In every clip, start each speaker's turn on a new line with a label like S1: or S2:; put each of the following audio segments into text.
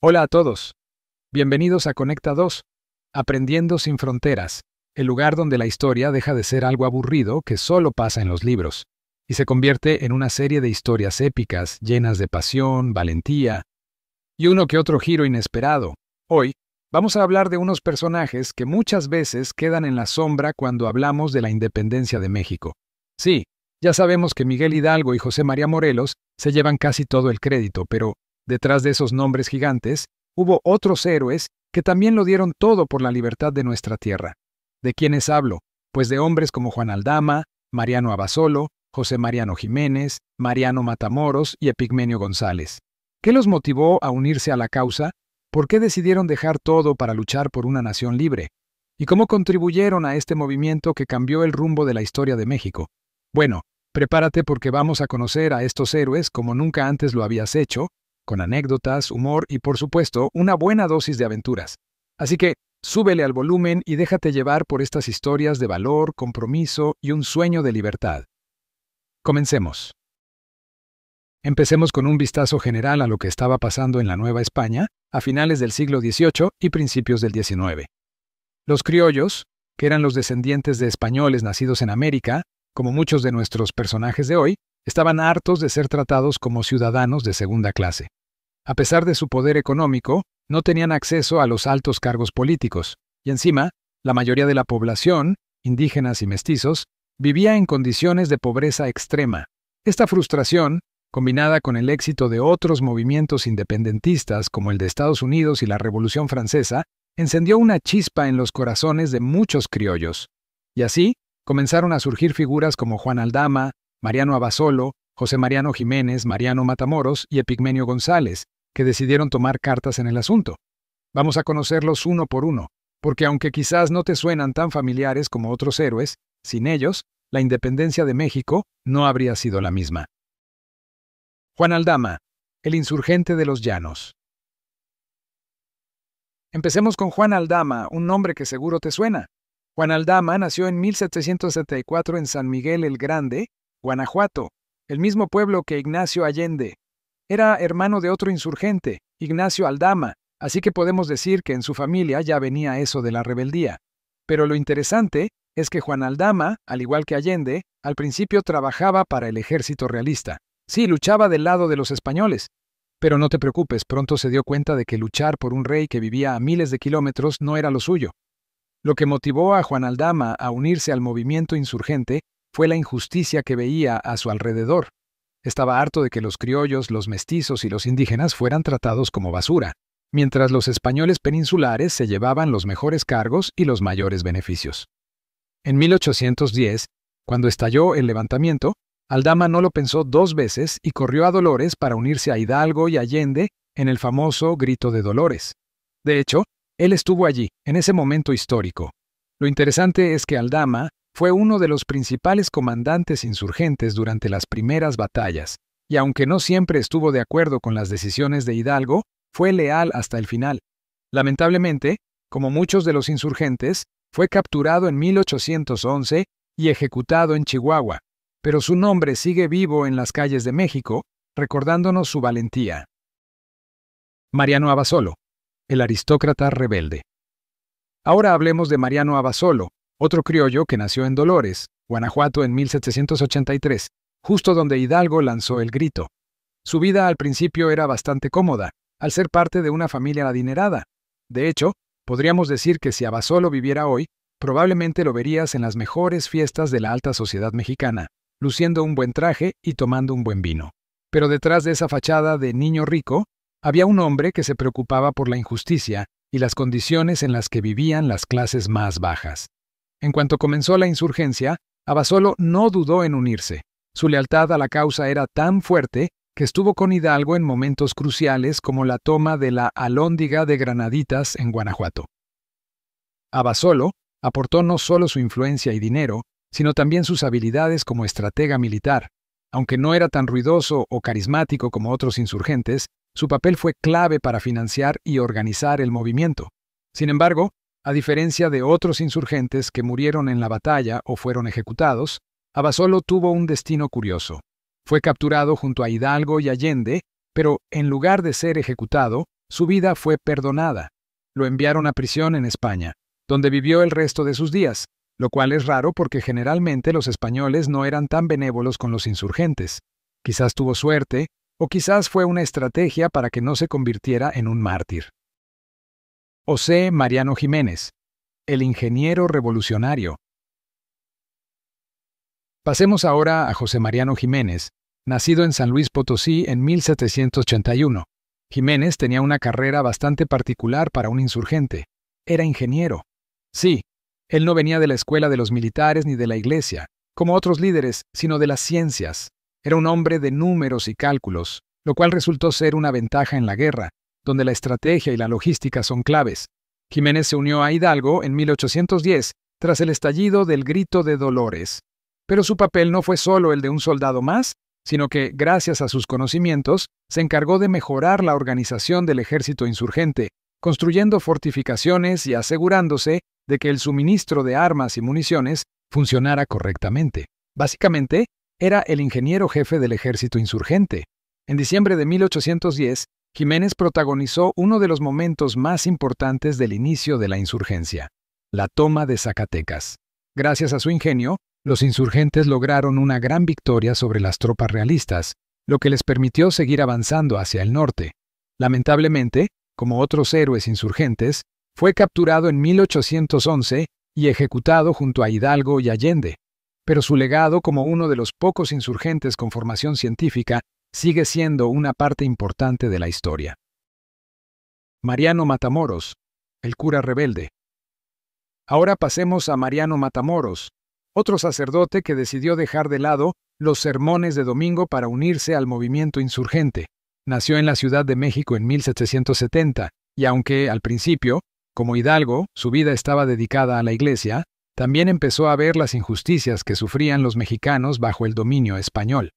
S1: Hola a todos. Bienvenidos a Conecta 2, Aprendiendo sin Fronteras, el lugar donde la historia deja de ser algo aburrido que solo pasa en los libros, y se convierte en una serie de historias épicas llenas de pasión, valentía y uno que otro giro inesperado. Hoy vamos a hablar de unos personajes que muchas veces quedan en la sombra cuando hablamos de la independencia de México. Sí, ya sabemos que Miguel Hidalgo y José María Morelos se llevan casi todo el crédito, pero detrás de esos nombres gigantes, hubo otros héroes que también lo dieron todo por la libertad de nuestra tierra. ¿De quiénes hablo? Pues de hombres como Juan Aldama, Mariano Abasolo, José Mariano Jiménez, Mariano Matamoros y Epigmenio González. ¿Qué los motivó a unirse a la causa? ¿Por qué decidieron dejar todo para luchar por una nación libre? ¿Y cómo contribuyeron a este movimiento que cambió el rumbo de la historia de México? Bueno, prepárate porque vamos a conocer a estos héroes como nunca antes lo habías hecho, con anécdotas, humor y, por supuesto, una buena dosis de aventuras. Así que, súbele al volumen y déjate llevar por estas historias de valor, compromiso y un sueño de libertad. Comencemos. Empecemos con un vistazo general a lo que estaba pasando en la Nueva España a finales del siglo XVIII y principios del XIX. Los criollos, que eran los descendientes de españoles nacidos en América, como muchos de nuestros personajes de hoy, estaban hartos de ser tratados como ciudadanos de segunda clase. A pesar de su poder económico, no tenían acceso a los altos cargos políticos, y encima, la mayoría de la población, indígenas y mestizos, vivía en condiciones de pobreza extrema. Esta frustración, combinada con el éxito de otros movimientos independentistas como el de Estados Unidos y la Revolución Francesa, encendió una chispa en los corazones de muchos criollos. Y así, comenzaron a surgir figuras como Juan Aldama, Mariano Abasolo, José Mariano Jiménez, Mariano Matamoros y Epigmenio González, que decidieron tomar cartas en el asunto. Vamos a conocerlos uno por uno, porque aunque quizás no te suenan tan familiares como otros héroes, sin ellos, la independencia de México no habría sido la misma. Juan Aldama, el insurgente de los llanos. Empecemos con Juan Aldama, un nombre que seguro te suena. Juan Aldama nació en 1774 en San Miguel el Grande, Guanajuato, el mismo pueblo que Ignacio Allende. Era hermano de otro insurgente, Ignacio Aldama, así que podemos decir que en su familia ya venía eso de la rebeldía. Pero lo interesante es que Juan Aldama, al igual que Allende, al principio trabajaba para el ejército realista. Sí, luchaba del lado de los españoles. Pero no te preocupes, pronto se dio cuenta de que luchar por un rey que vivía a miles de kilómetros no era lo suyo. Lo que motivó a Juan Aldama a unirse al movimiento insurgente fue la injusticia que veía a su alrededor. Estaba harto de que los criollos, los mestizos y los indígenas fueran tratados como basura, mientras los españoles peninsulares se llevaban los mejores cargos y los mayores beneficios. En 1810, cuando estalló el levantamiento, Aldama no lo pensó dos veces y corrió a Dolores para unirse a Hidalgo y Allende en el famoso Grito de Dolores. De hecho, él estuvo allí, en ese momento histórico. Lo interesante es que Aldama fue uno de los principales comandantes insurgentes durante las primeras batallas, y aunque no siempre estuvo de acuerdo con las decisiones de Hidalgo, fue leal hasta el final. Lamentablemente, como muchos de los insurgentes, fue capturado en 1811 y ejecutado en Chihuahua, pero su nombre sigue vivo en las calles de México, recordándonos su valentía. Mariano Abasolo, el aristócrata rebelde. Ahora hablemos de Mariano Abasolo, otro criollo que nació en Dolores, Guanajuato en 1783, justo donde Hidalgo lanzó el grito. Su vida al principio era bastante cómoda, al ser parte de una familia adinerada. De hecho, podríamos decir que si Abasolo viviera hoy, probablemente lo verías en las mejores fiestas de la alta sociedad mexicana, luciendo un buen traje y tomando un buen vino. Pero detrás de esa fachada de niño rico, había un hombre que se preocupaba por la injusticia y las condiciones en las que vivían las clases más bajas. En cuanto comenzó la insurgencia, Abasolo no dudó en unirse. Su lealtad a la causa era tan fuerte que estuvo con Hidalgo en momentos cruciales como la toma de la Alhóndiga de Granaditas en Guanajuato. Abasolo aportó no solo su influencia y dinero, sino también sus habilidades como estratega militar. Aunque no era tan ruidoso o carismático como otros insurgentes, su papel fue clave para financiar y organizar el movimiento. Sin embargo, a diferencia de otros insurgentes que murieron en la batalla o fueron ejecutados, Abasolo tuvo un destino curioso. Fue capturado junto a Hidalgo y Allende, pero en lugar de ser ejecutado, su vida fue perdonada. Lo enviaron a prisión en España, donde vivió el resto de sus días, lo cual es raro porque generalmente los españoles no eran tan benévolos con los insurgentes. Quizás tuvo suerte, o quizás fue una estrategia para que no se convirtiera en un mártir. José Mariano Jiménez, el ingeniero revolucionario. Pasemos ahora a José Mariano Jiménez, nacido en San Luis Potosí en 1781. Jiménez tenía una carrera bastante particular para un insurgente. Era ingeniero. Sí, él no venía de la escuela de los militares ni de la iglesia, como otros líderes, sino de las ciencias. Era un hombre de números y cálculos, lo cual resultó ser una ventaja en la guerra, donde la estrategia y la logística son claves. Jiménez se unió a Hidalgo en 1810, tras el estallido del Grito de Dolores. Pero su papel no fue solo el de un soldado más, sino que, gracias a sus conocimientos, se encargó de mejorar la organización del ejército insurgente, construyendo fortificaciones y asegurándose de que el suministro de armas y municiones funcionara correctamente. Básicamente, era el ingeniero jefe del ejército insurgente. En diciembre de 1810, Jiménez protagonizó uno de los momentos más importantes del inicio de la insurgencia, la toma de Zacatecas. Gracias a su ingenio, los insurgentes lograron una gran victoria sobre las tropas realistas, lo que les permitió seguir avanzando hacia el norte. Lamentablemente, como otros héroes insurgentes, fue capturado en 1811 y ejecutado junto a Hidalgo y Allende. Pero su legado como uno de los pocos insurgentes con formación científica sigue siendo una parte importante de la historia. Mariano Matamoros, el cura rebelde. Ahora pasemos a Mariano Matamoros, otro sacerdote que decidió dejar de lado los sermones de domingo para unirse al movimiento insurgente. Nació en la Ciudad de México en 1770, y aunque, al principio, como Hidalgo, su vida estaba dedicada a la iglesia, también empezó a ver las injusticias que sufrían los mexicanos bajo el dominio español.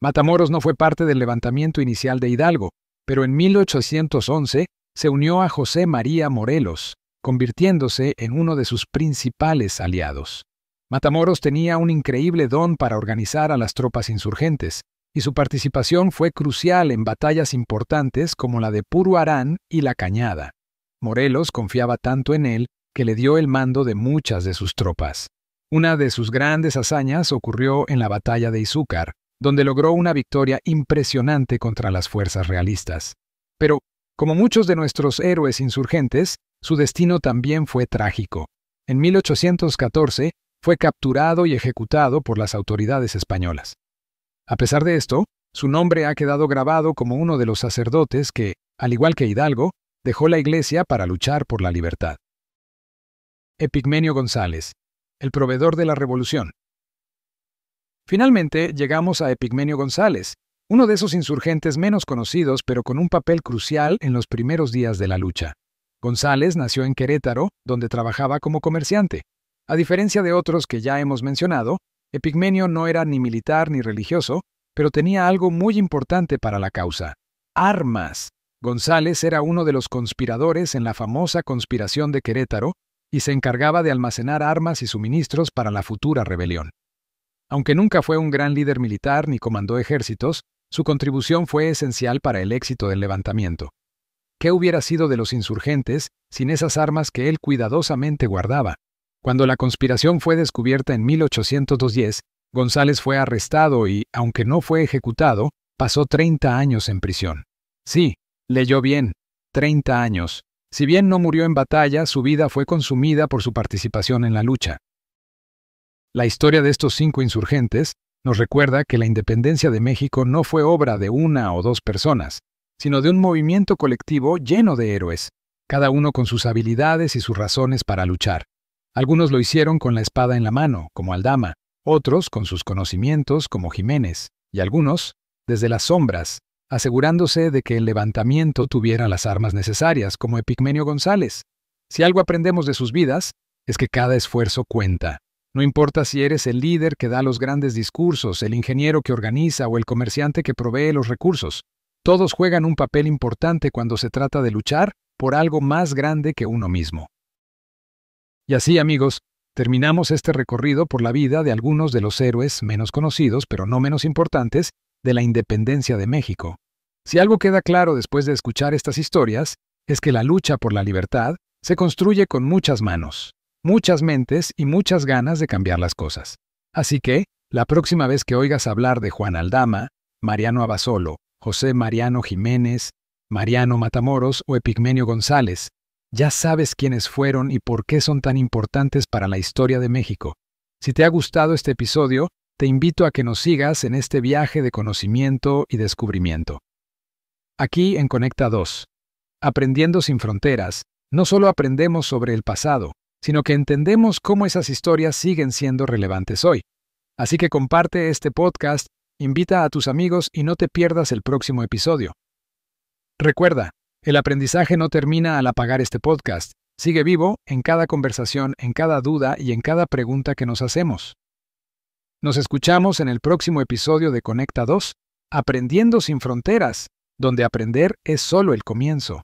S1: Matamoros no fue parte del levantamiento inicial de Hidalgo, pero en 1811 se unió a José María Morelos, convirtiéndose en uno de sus principales aliados. Matamoros tenía un increíble don para organizar a las tropas insurgentes, y su participación fue crucial en batallas importantes como la de Puruarán y La Cañada. Morelos confiaba tanto en él que le dio el mando de muchas de sus tropas. Una de sus grandes hazañas ocurrió en la batalla de Izúcar, donde logró una victoria impresionante contra las fuerzas realistas. Pero, como muchos de nuestros héroes insurgentes, su destino también fue trágico. En 1814, fue capturado y ejecutado por las autoridades españolas. A pesar de esto, su nombre ha quedado grabado como uno de los sacerdotes que, al igual que Hidalgo, dejó la iglesia para luchar por la libertad. Epigmenio González, el proveedor de la revolución. Finalmente, llegamos a Epigmenio González, uno de esos insurgentes menos conocidos pero con un papel crucial en los primeros días de la lucha. González nació en Querétaro, donde trabajaba como comerciante. A diferencia de otros que ya hemos mencionado, Epigmenio no era ni militar ni religioso, pero tenía algo muy importante para la causa: armas. González era uno de los conspiradores en la famosa conspiración de Querétaro y se encargaba de almacenar armas y suministros para la futura rebelión. Aunque nunca fue un gran líder militar ni comandó ejércitos, su contribución fue esencial para el éxito del levantamiento. ¿Qué hubiera sido de los insurgentes sin esas armas que él cuidadosamente guardaba? Cuando la conspiración fue descubierta en 1810, González fue arrestado y, aunque no fue ejecutado, pasó 30 años en prisión. Sí, leyó bien, 30 años. Si bien no murió en batalla, su vida fue consumida por su participación en la lucha. La historia de estos 5 insurgentes nos recuerda que la independencia de México no fue obra de una o dos personas, sino de un movimiento colectivo lleno de héroes, cada uno con sus habilidades y sus razones para luchar. Algunos lo hicieron con la espada en la mano, como Aldama, otros con sus conocimientos, como Jiménez, y algunos, desde las sombras, asegurándose de que el levantamiento tuviera las armas necesarias, como Epigmenio González. Si algo aprendemos de sus vidas, es que cada esfuerzo cuenta. No importa si eres el líder que da los grandes discursos, el ingeniero que organiza o el comerciante que provee los recursos. Todos juegan un papel importante cuando se trata de luchar por algo más grande que uno mismo. Y así, amigos, terminamos este recorrido por la vida de algunos de los héroes menos conocidos, pero no menos importantes, de la independencia de México. Si algo queda claro después de escuchar estas historias, es que la lucha por la libertad se construye con muchas manos, muchas mentes y muchas ganas de cambiar las cosas. Así que, la próxima vez que oigas hablar de Juan Aldama, Mariano Abasolo, José Mariano Jiménez, Mariano Matamoros o Epigmenio González, ya sabes quiénes fueron y por qué son tan importantes para la historia de México. Si te ha gustado este episodio, te invito a que nos sigas en este viaje de conocimiento y descubrimiento. Aquí en Conecta 2, Aprendiendo sin Fronteras, no solo aprendemos sobre el pasado, sino que entendemos cómo esas historias siguen siendo relevantes hoy. Así que comparte este podcast, invita a tus amigos y no te pierdas el próximo episodio. Recuerda, el aprendizaje no termina al apagar este podcast. Sigue vivo en cada conversación, en cada duda y en cada pregunta que nos hacemos. Nos escuchamos en el próximo episodio de Conecta 2, Aprendiendo sin Fronteras, donde aprender es solo el comienzo.